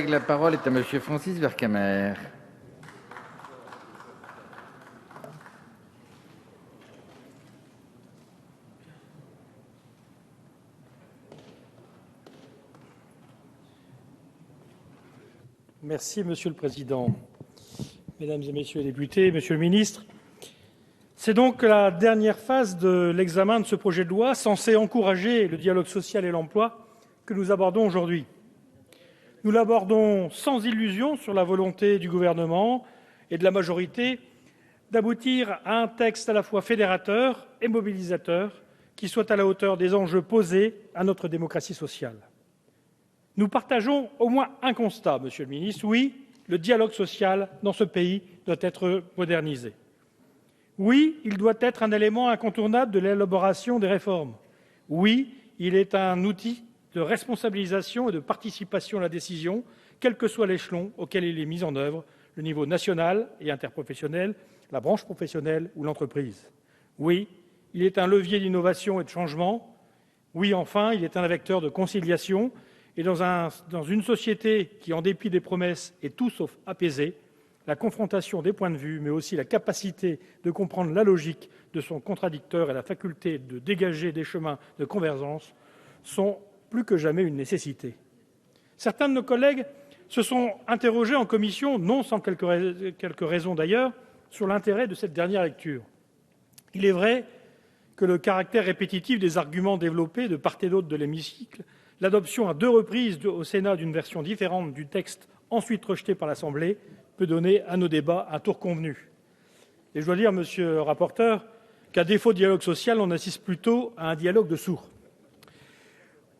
collègues, la parole est à Monsieur Francis Vercamer. Merci, Monsieur le Président. Mesdames et Messieurs les députés, Monsieur le Ministre, c'est donc la dernière phase de l'examen de ce projet de loi censé encourager le dialogue social et l'emploi que nous abordons aujourd'hui. Nous l'abordons sans illusion sur la volonté du gouvernement et de la majorité d'aboutir à un texte à la fois fédérateur et mobilisateur qui soit à la hauteur des enjeux posés à notre démocratie sociale. Nous partageons au moins un constat, Monsieur le Ministre. Oui, le dialogue social dans ce pays doit être modernisé. Oui, il doit être un élément incontournable de l'élaboration des réformes. Oui, il est un outil de responsabilisation et de participation à la décision, quel que soit l'échelon auquel il est mis en œuvre, le niveau national et interprofessionnel, la branche professionnelle ou l'entreprise. Oui, il est un levier d'innovation et de changement. Oui, enfin, il est un vecteur de conciliation. Et dans une société qui, en dépit des promesses, est tout sauf apaisée, la confrontation des points de vue, mais aussi la capacité de comprendre la logique de son contradicteur et la faculté de dégager des chemins de convergence sont plus que jamais une nécessité. Certains de nos collègues se sont interrogés en commission, non sans quelques raisons d'ailleurs, sur l'intérêt de cette dernière lecture. Il est vrai que le caractère répétitif des arguments développés de part et d'autre de l'hémicycle, l'adoption à 2 reprises au Sénat d'une version différente du texte, ensuite rejeté par l'Assemblée, peut donner à nos débats un tour convenu. Et je dois dire, monsieur le rapporteur, qu'à défaut de dialogue social, on assiste plutôt à un dialogue de sourds.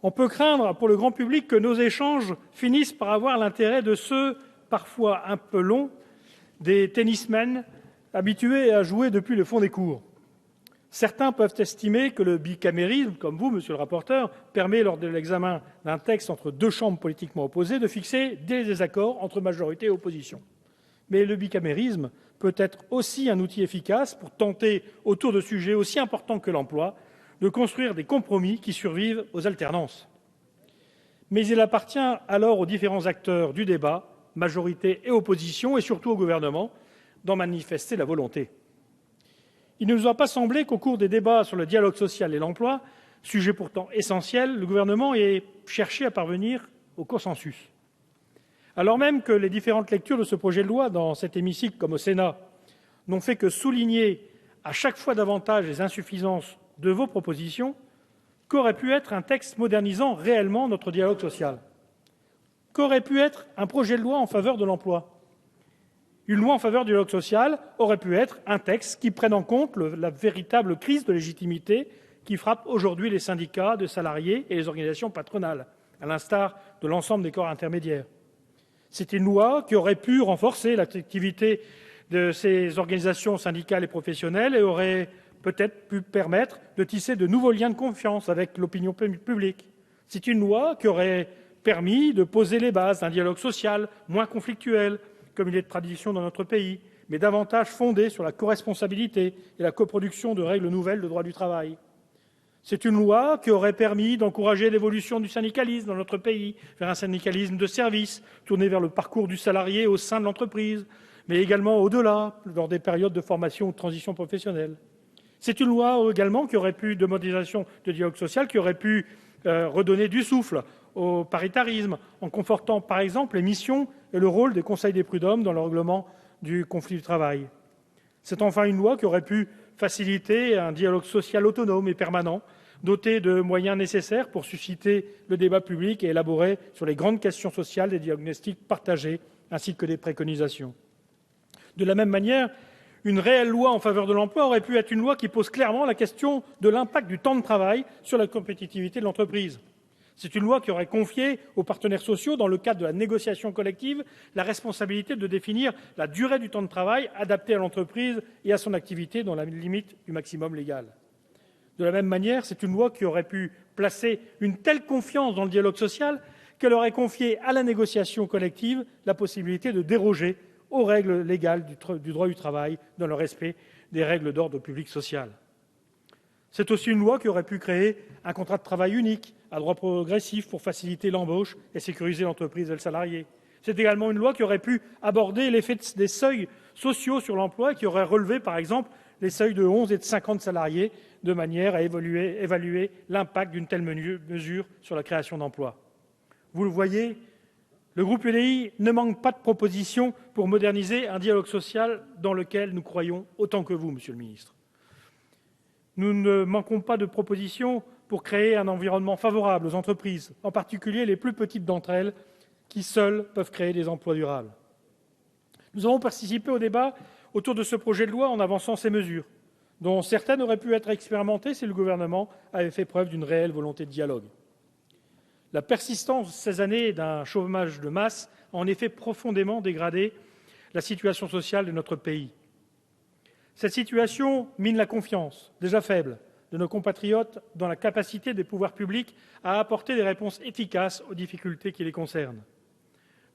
On peut craindre pour le grand public que nos échanges finissent par avoir l'intérêt de ceux, parfois un peu longs, des tennismen habitués à jouer depuis le fond des cours. Certains peuvent estimer que le bicamérisme, comme vous, monsieur le rapporteur, permet, lors de l'examen d'un texte entre 2 chambres politiquement opposées, de fixer des désaccords entre majorité et opposition. Mais le bicamérisme peut être aussi un outil efficace pour tenter, autour de sujets aussi importants que l'emploi, de construire des compromis qui survivent aux alternances. Mais il appartient alors aux différents acteurs du débat, majorité et opposition, et surtout au gouvernement, d'en manifester la volonté. Il ne nous a pas semblé qu'au cours des débats sur le dialogue social et l'emploi, sujet pourtant essentiel, le gouvernement ait cherché à parvenir au consensus. Alors même que les différentes lectures de ce projet de loi, dans cet hémicycle comme au Sénat, n'ont fait que souligner à chaque fois davantage les insuffisances de vos propositions, qu'aurait pu être un texte modernisant réellement notre dialogue social? Qu'aurait pu être un projet de loi en faveur de l'emploi? Une loi en faveur du dialogue social aurait pu être un texte qui prenne en compte la véritable crise de légitimité qui frappe aujourd'hui les syndicats de salariés et les organisations patronales, à l'instar de l'ensemble des corps intermédiaires. C'est une loi qui aurait pu renforcer l'attractivité de ces organisations syndicales et professionnelles et aurait peut-être pu permettre de tisser de nouveaux liens de confiance avec l'opinion publique. C'est une loi qui aurait permis de poser les bases d'un dialogue social moins conflictuel, comme il est de tradition dans notre pays, mais davantage fondé sur la coresponsabilité et la coproduction de règles nouvelles de droit du travail. C'est une loi qui aurait permis d'encourager l'évolution du syndicalisme dans notre pays, vers un syndicalisme de service, tourné vers le parcours du salarié au sein de l'entreprise, mais également au-delà, lors des périodes de formation ou de transition professionnelle. C'est une loi également qui aurait pu, de modernisation de dialogue social, qui aurait pu redonner du souffle au paritarisme, en confortant par exemple les missions et le rôle des conseils des prud'hommes dans le règlement du conflit du travail. C'est enfin une loi qui aurait pu faciliter un dialogue social autonome et permanent, doté de moyens nécessaires pour susciter le débat public et élaborer sur les grandes questions sociales des diagnostics partagés ainsi que des préconisations. De la même manière, une réelle loi en faveur de l'emploi aurait pu être une loi qui pose clairement la question de l'impact du temps de travail sur la compétitivité de l'entreprise. C'est une loi qui aurait confié aux partenaires sociaux, dans le cadre de la négociation collective, la responsabilité de définir la durée du temps de travail adaptée à l'entreprise et à son activité dans la limite du maximum légal. De la même manière, c'est une loi qui aurait pu placer une telle confiance dans le dialogue social qu'elle aurait confié à la négociation collective la possibilité de déroger aux règles légales du droit du travail dans le respect des règles d'ordre public social. C'est aussi une loi qui aurait pu créer un contrat de travail unique à droit progressif pour faciliter l'embauche et sécuriser l'entreprise et le salarié. C'est également une loi qui aurait pu aborder l'effet des seuils sociaux sur l'emploi et qui aurait relevé, par exemple, les seuils de 11 et de 50 salariés de manière à évaluer l'impact d'une telle mesure sur la création d'emplois. Vous le voyez, le groupe UDI ne manque pas de propositions pour moderniser un dialogue social dans lequel nous croyons autant que vous, Monsieur le ministre. Nous ne manquons pas de propositions pour créer un environnement favorable aux entreprises, en particulier les plus petites d'entre elles, qui seules peuvent créer des emplois durables. Nous avons participé au débat autour de ce projet de loi en avançant ces mesures, dont certaines auraient pu être expérimentées si le gouvernement avait fait preuve d'une réelle volonté de dialogue. La persistance ces années d'un chômage de masse a en effet profondément dégradé la situation sociale de notre pays. Cette situation mine la confiance, déjà faible, de nos compatriotes dans la capacité des pouvoirs publics à apporter des réponses efficaces aux difficultés qui les concernent.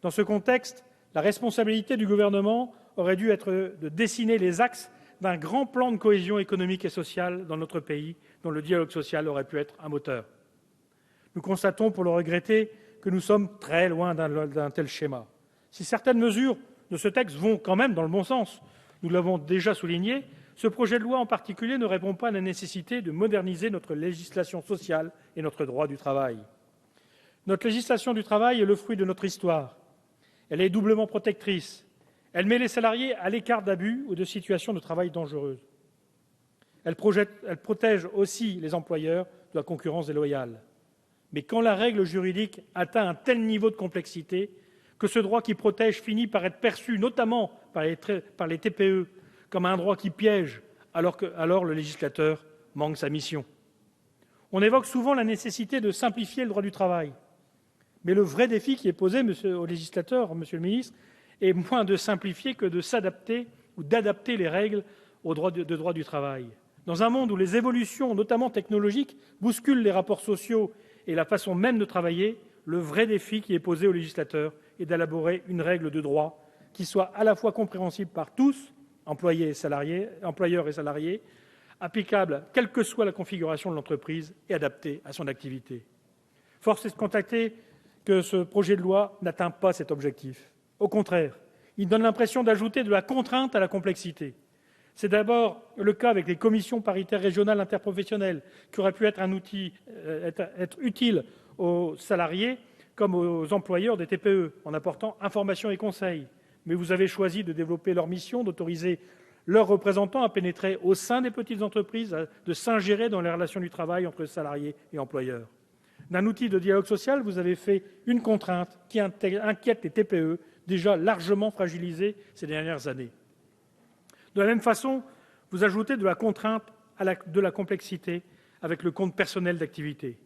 Dans ce contexte, la responsabilité du gouvernement aurait dû être de dessiner les axes d'un grand plan de cohésion économique et sociale dans notre pays, dont le dialogue social aurait pu être un moteur. Nous constatons, pour le regretter, que nous sommes très loin d'un tel schéma. Si certaines mesures de ce texte vont quand même dans le bon sens, nous l'avons déjà souligné, ce projet de loi en particulier ne répond pas à la nécessité de moderniser notre législation sociale et notre droit du travail. Notre législation du travail est le fruit de notre histoire. Elle est doublement protectrice. Elle met les salariés à l'écart d'abus ou de situations de travail dangereuses. Elle protège aussi les employeurs de la concurrence déloyale. Mais quand la règle juridique atteint un tel niveau de complexité que ce droit qui protège finit par être perçu, notamment par les TPE, comme un droit qui piège, alors le législateur manque sa mission. On évoque souvent la nécessité de simplifier le droit du travail. Mais le vrai défi qui est posé au législateur, Monsieur le ministre, est moins de simplifier que de s'adapter ou d'adapter les règles au droit du travail. Dans un monde où les évolutions, notamment technologiques, bousculent les rapports sociaux et la façon même de travailler, le vrai défi qui est posé au législateur est d'élaborer une règle de droit qui soit à la fois compréhensible par tous, employeurs et salariés, applicable quelle que soit la configuration de l'entreprise et adaptée à son activité. Force est de constater que ce projet de loi n'atteint pas cet objectif. Au contraire, il donne l'impression d'ajouter de la contrainte à la complexité. C'est d'abord le cas avec les commissions paritaires régionales interprofessionnelles, qui auraient pu être un outil utile aux salariés comme aux employeurs des TPE, en apportant information et conseils. Mais vous avez choisi de développer leur mission, d'autoriser leurs représentants à pénétrer au sein des petites entreprises, de s'ingérer dans les relations du travail entre salariés et employeurs. D'un outil de dialogue social, vous avez fait une contrainte qui inquiète les TPE, déjà largement fragilisées ces dernières années. De la même façon, vous ajoutez de la contrainte de la complexité avec le compte personnel d'activité.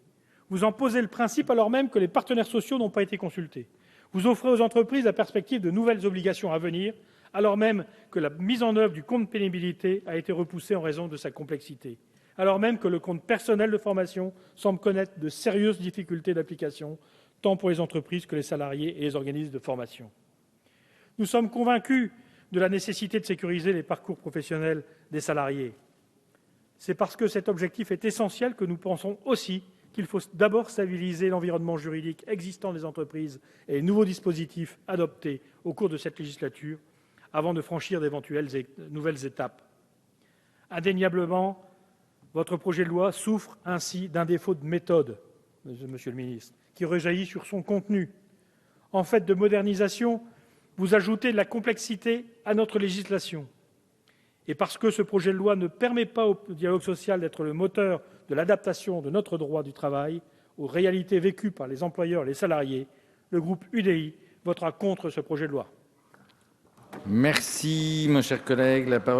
Vous en posez le principe alors même que les partenaires sociaux n'ont pas été consultés. Vous offrez aux entreprises la perspective de nouvelles obligations à venir, alors même que la mise en œuvre du compte pénibilité a été repoussée en raison de sa complexité, alors même que le compte personnel de formation semble connaître de sérieuses difficultés d'application, tant pour les entreprises que les salariés et les organismes de formation. Nous sommes convaincus de la nécessité de sécuriser les parcours professionnels des salariés. C'est parce que cet objectif est essentiel que nous pensons aussi qu'il faut d'abord stabiliser l'environnement juridique existant des entreprises et les nouveaux dispositifs adoptés au cours de cette législature avant de franchir d'éventuelles nouvelles étapes. Indéniablement, votre projet de loi souffre ainsi d'un défaut de méthode, Monsieur le ministre, qui rejaillit sur son contenu. En fait de modernisation, vous ajoutez de la complexité à notre législation. Et parce que ce projet de loi ne permet pas au dialogue social d'être le moteur de l'adaptation de notre droit du travail aux réalités vécues par les employeurs et les salariés, le groupe UDI votera contre ce projet de loi. Merci, mon cher collègue. La parole